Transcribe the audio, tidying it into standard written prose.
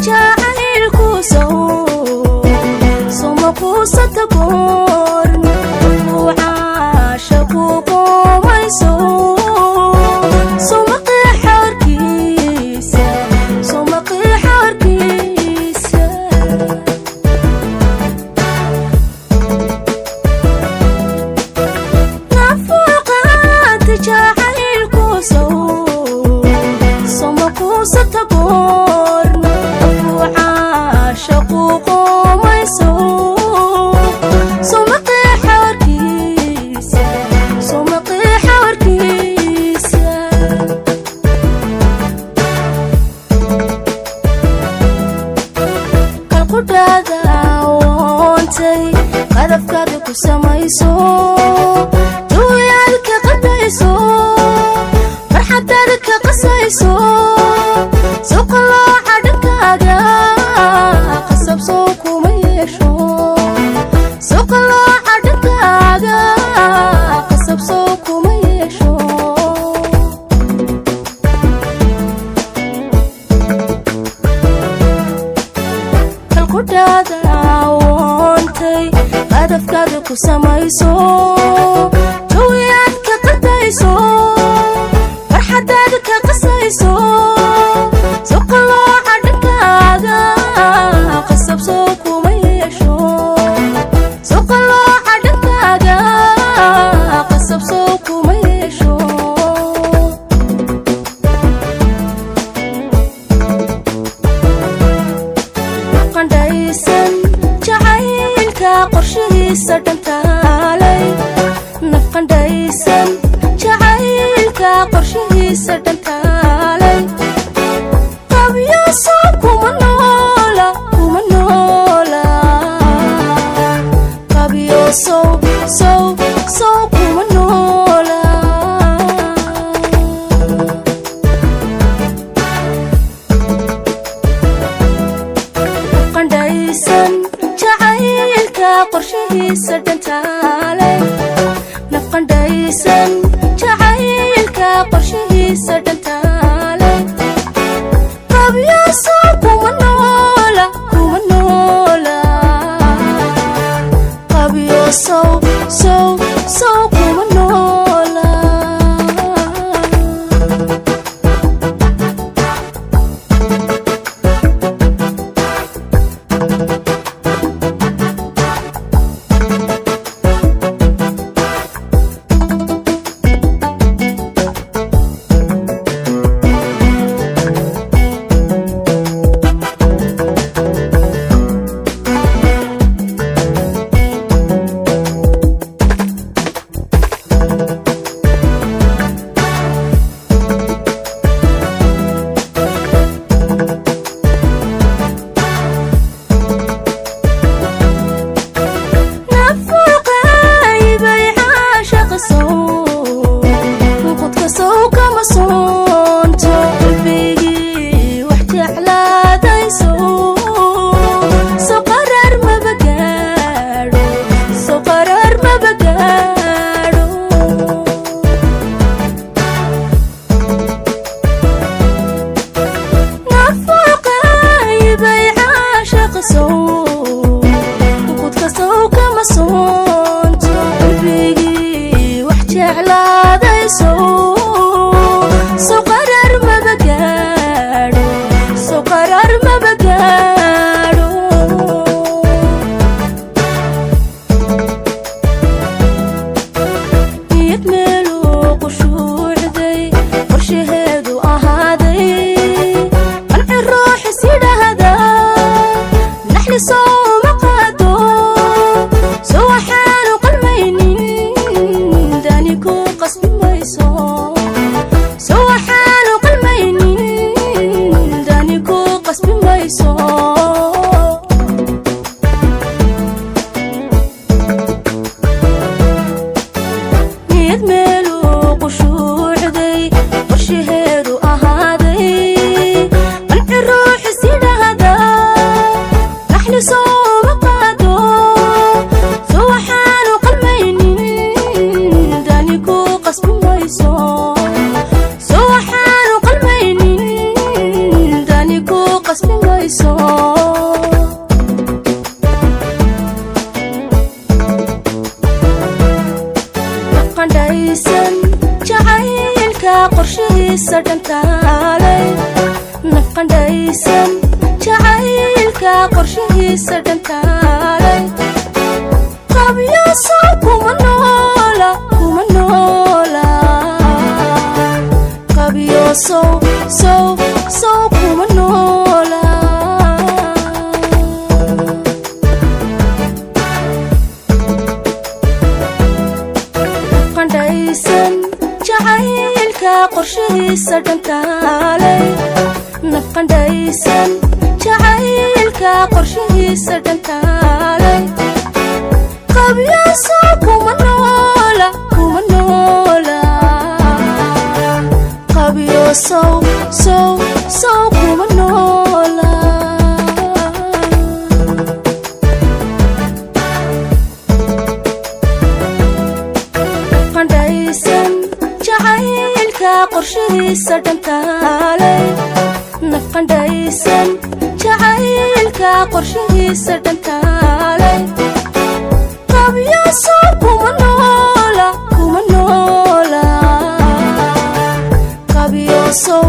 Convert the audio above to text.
jacaylku soma quusata goorn uu caashaku qoomayso soma qiixa warkiisa nafuuqaanta jacaylku soma quusata goorn uu caashaku qoomayso soma qiixa warkiisa kalqudhaada woontay qadafkaada ku samayso duuyaad ka qadayso farxadaada ka qasayso suqalooca dhankaaga qasab soo kuma yeesho suqalooca dhankaaga qasab soo kuma yeesho kalqudhaada woontay qadafkaada ku samayso duuyaad ka qadayso farxadaada ka qasayso suqalooca dhankaaga qasab soo kuma yeesho suqalooca dhankaaga qasab soo kuma yeesho qandhaysan jacaylka qorshihiisa dhantaalay nafqandhaysan jacaylka qorshihiisa dhantaalay qabyaso kuma noola qabyaso kuma noola qandhaysan jacaylka qorshihiisa dhantaalay nafqandhaysan jacaylka qorshihiisa dhantaalay qabyaso kuma noola qabyaso kuma noola So dhantaalay nafqandhaysan jacaylka qorshihiisa dhantaalay qabyaaso kuma noola qabyoosow kuma noola qandhaysan jacaylka qorshihiisa dhantaalay nafqandhaysan jacaylka qorshihiisa dhantaalay qabyaaso kuma noola qabyoosow